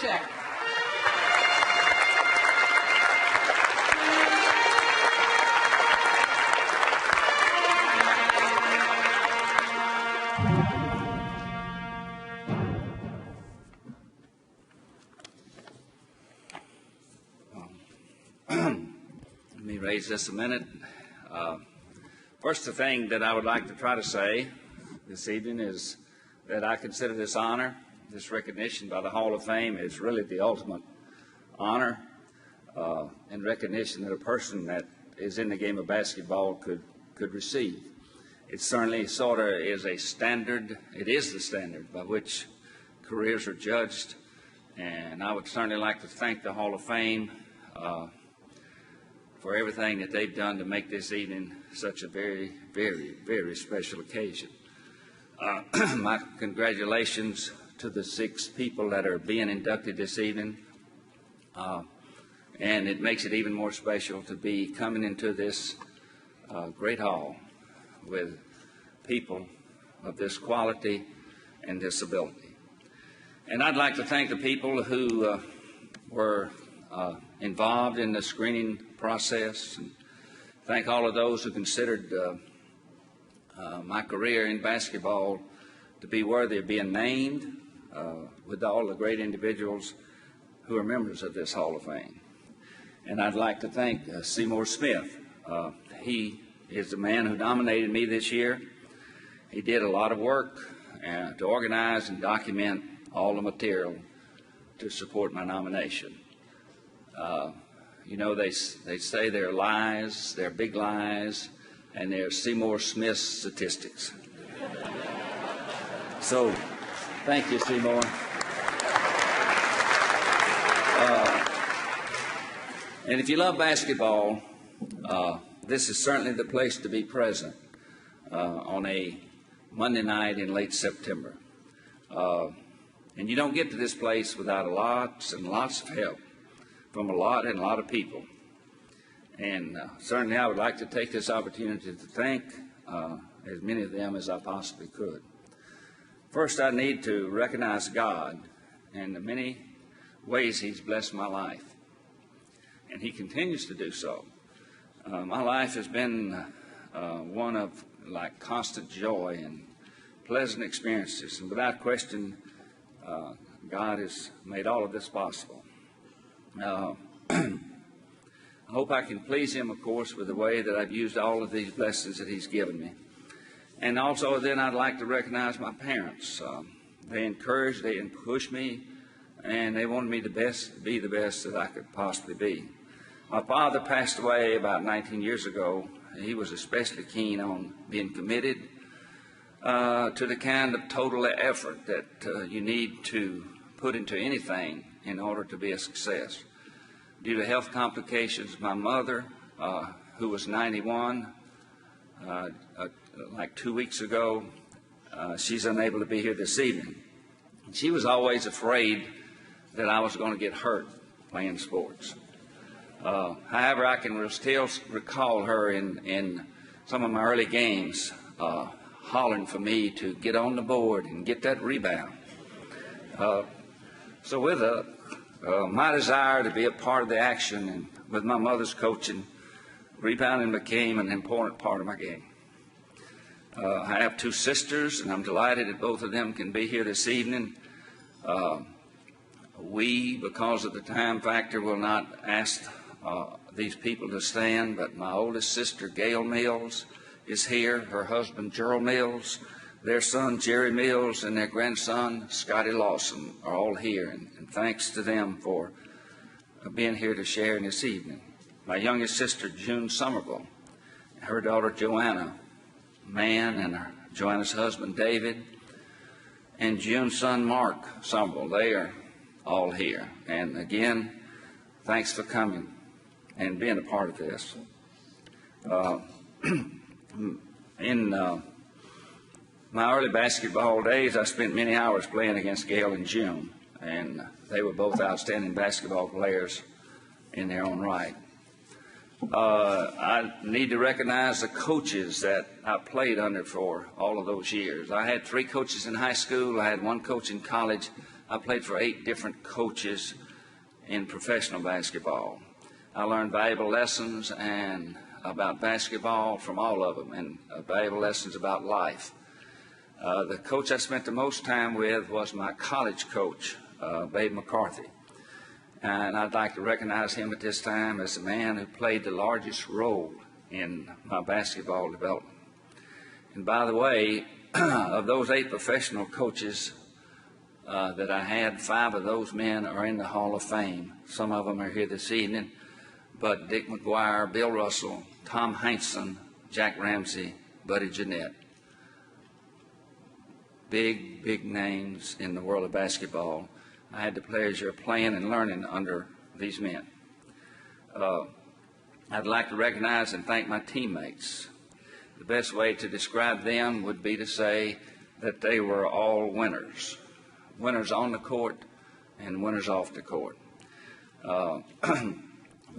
check. Let me raise this a minute. First, the thing that I would like to try to say this evening is that I consider this honor, this recognition by the Hall of Fame, is really the ultimate honor and recognition that a person that is in the game of basketball could receive. It certainly sort of is a standard. It is the standard by which careers are judged, and I would certainly like to thank the Hall of Fame for everything that they've done to make this evening such a very, very, very special occasion. My congratulations to the 6 people that are being inducted this evening. And it makes it even more special to be coming into this great hall with people of this quality and this ability. And I'd like to thank the people who were involved in the screening process, and thank all of those who considered my career in basketball to be worthy of being named with all the great individuals who are members of this Hall of Fame. And I'd like to thank Seymour Smith. He is the man who nominated me this year. He did a lot of work to organize and document all the material to support my nomination. You know, they say they're lies, they're big lies, and they're Seymour Smith statistics. So, thank you, Seymour. And if you love basketball, this is certainly the place to be present on a Monday night in late September. And you don't get to this place without lots and lots of help from a lot of people. And certainly I would like to take this opportunity to thank as many of them as I possibly could. First, I need to recognize God and the many ways He's blessed my life. And He continues to do so. My life has been one of like constant joy and pleasant experiences. And without question, God has made all of this possible. I hope I can please Him, of course, with the way that I've used all of these blessings that He's given me. And also then I'd like to recognize my parents. They encouraged, they pushed me, and they wanted me to be the best that I could possibly be. My father passed away about 19 years ago. He was especially keen on being committed to the kind of total effort that you need to put into anything in order to be a success. Due to health complications, my mother, who was 91, like 2 weeks ago, she's unable to be here this evening. She was always afraid that I was going to get hurt playing sports. However, I can still recall her in some of my early games hollering for me to get on the board and get that rebound. So with my desire to be a part of the action and with my mother's coaching, rebounding became an important part of my game. I have 2 sisters, and I'm delighted that both of them can be here this evening. We, because of the time factor, will not ask these people to stand, but my oldest sister, Gail Mills, is here. Her husband, Gerald Mills, their son, Jerry Mills, and their grandson, Scotty Lawson, are all here, and thanks to them for being here to share in this evening. My youngest sister, June Somerville, her daughter, Joanna Mann, and Joanna's husband, David, and June's son, Mark Somerville. They are all here. And again, thanks for coming and being a part of this. In my early basketball days, I spent many hours playing against Gail and June, and they were both outstanding basketball players in their own right. I need to recognize the coaches that I played under for all of those years. I had 3 coaches in high school. I had 1 coach in college. I played for 8 different coaches in professional basketball. I learned valuable lessons and about basketball from all of them, and valuable lessons about life. The coach I spent the most time with was my college coach, Babe McCarthy. And I'd like to recognize him at this time as the man who played the largest role in my basketball development. And by the way, of those 8 professional coaches that I had, 5 of those men are in the Hall of Fame. Some of them are here this evening, but Dick McGuire, Bill Russell, Tom Hankson, Jack Ramsey, Buddy Jeanette. Big, big names in the world of basketball. I had the pleasure of playing and learning under these men. I'd like to recognize and thank my teammates. The best way to describe them would be to say that they were all winners. Winners on the court and winners off the court.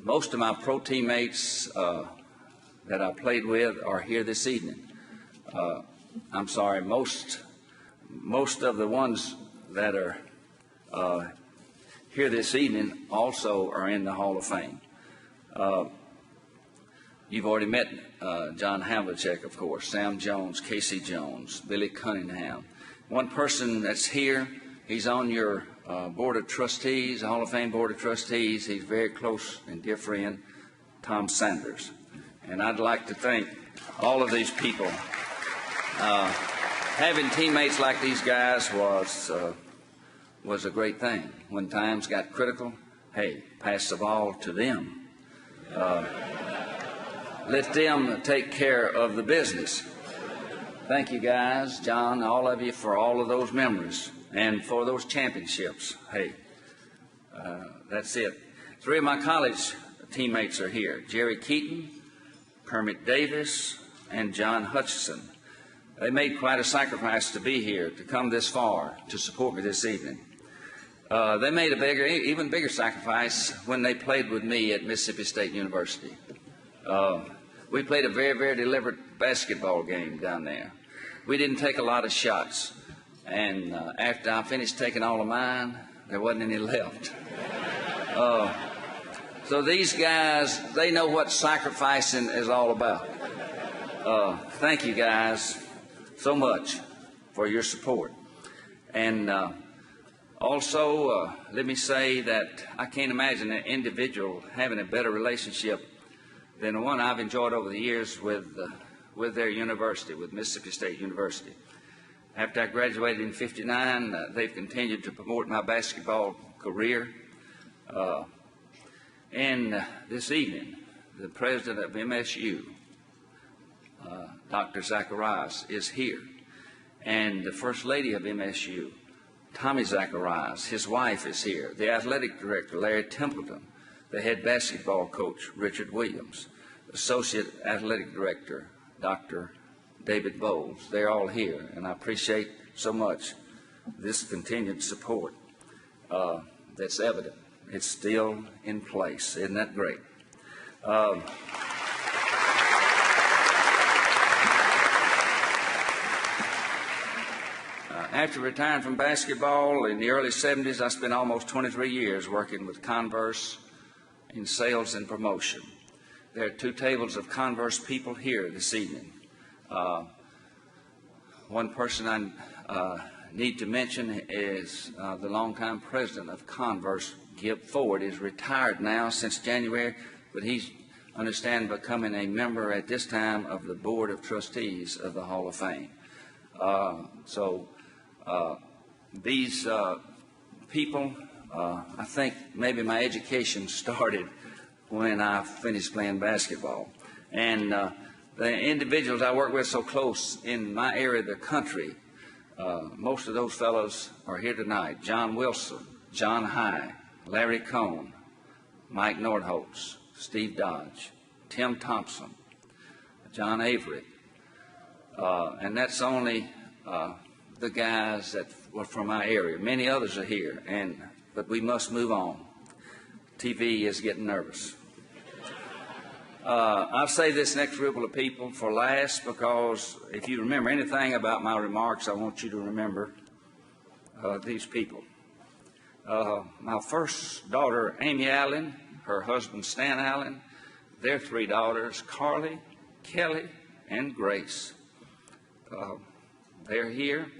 Most of my pro teammates that I played with are here this evening. I'm sorry, most of the ones that are here this evening also are in the Hall of Fame. You've already met John Havlicek, of course, Sam Jones, Casey Jones, Billy Cunningham. One person that's here, he's on your Board of Trustees, Hall of Fame Board of Trustees. He's very close and dear friend, Tom Sanders. And I'd like to thank all of these people. Having teammates like these guys was a great thing. When times got critical, hey, pass the ball to them. Let them take care of the business. Thank you guys, John, all of you, for all of those memories and for those championships. Hey, that's it. 3 of my college teammates are here, Jerry Keaton, Kermit Davis, and John Hutchison. They made quite a sacrifice to be here, to come this far, to support me this evening. They made even bigger sacrifice when they played with me at Mississippi State University. We played a very, very deliberate basketball game down there. We didn't take a lot of shots. And after I finished taking all of mine, there wasn't any left. So these guys, they know what sacrificing is all about. Thank you guys so much for your support. And also, let me say that I can't imagine an individual having a better relationship than the one I've enjoyed over the years with their university, with Mississippi State University. After I graduated in '59, they've continued to promote my basketball career. And this evening, the president of MSU, Dr. Zacharias, is here. And the First Lady of MSU, Tommy Zacharias, his wife, is here. The athletic director, Larry Templeton. The head basketball coach, Richard Williams. Associate athletic director, Dr. David Bowles. They're all here, and I appreciate so much this continued support that's evident. It's still in place. Isn't that great? After retiring from basketball in the early 70s, I spent almost 23 years working with Converse in sales and promotion. There are 2 tables of Converse people here this evening. One person I need to mention is the longtime president of Converse, Gib Ford. Is retired now since January, but he's, understand, becoming a member at this time of the Board of Trustees of the Hall of Fame. These people, I think maybe my education started when I finished playing basketball. And the individuals I work with so close in my area of the country, most of those fellows are here tonight. John Wilson, John High, Larry Cohn, Mike Nordholtz, Steve Dodge, Tim Thompson, John Avery. And that's only the guys that were from my area. Many others are here, but we must move on. TV is getting nervous. I'll say this next group of people for last, because if you remember anything about my remarks, I want you to remember these people. My first daughter, Amy Allen, her husband, Stan Allen, their 3 daughters, Carly, Kelly, and Grace. They're here.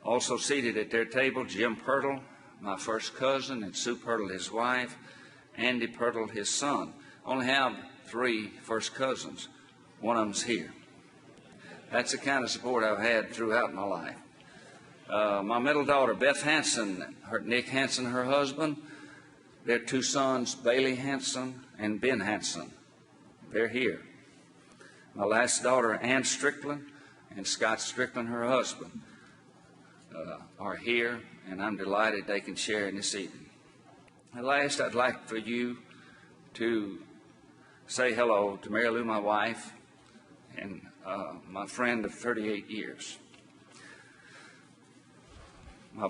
Also seated at their table, Jim Pirtle, my first cousin, and Sue Pirtle, his wife, Andy Pirtle, his son. Only have 3 first cousins. One of them's here. That's the kind of support I've had throughout my life. My middle daughter, Beth Hanson, Nick Hanson, her husband, their 2 sons, Bailey Hanson and Ben Hanson. They're here. My last daughter, Ann Strickland, and Scott Strickland, her husband, are here, and I'm delighted they can share in this evening. At last, I'd like for you to say hello to Mary Lou, my wife, and my friend of 38 years. My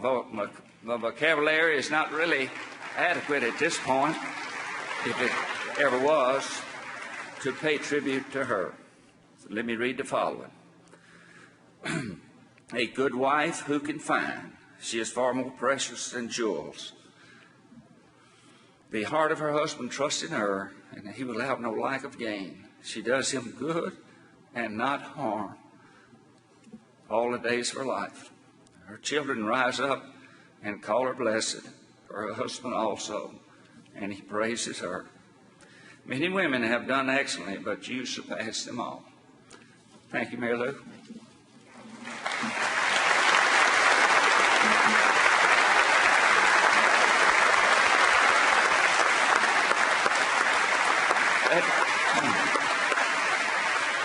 vocabulary is not really adequate at this point, if it ever was, to pay tribute to her. So let me read the following. A good wife who can find? She is far more precious than jewels. The heart of her husband trusts in her, and he will have no lack of gain. She does him good and not harm all the days of her life. Her children rise up and call her blessed, her husband also, and he praises her. Many women have done excellently, but you surpass them all. Thank you, Mary Lou.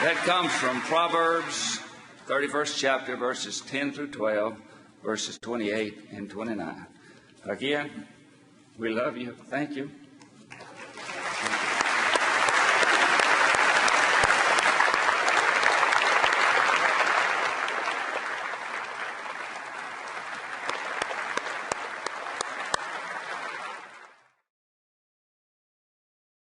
That comes from Proverbs, 31st chapter, verses 10 through 12, verses 28 and 29. Again, we love you. Thank you.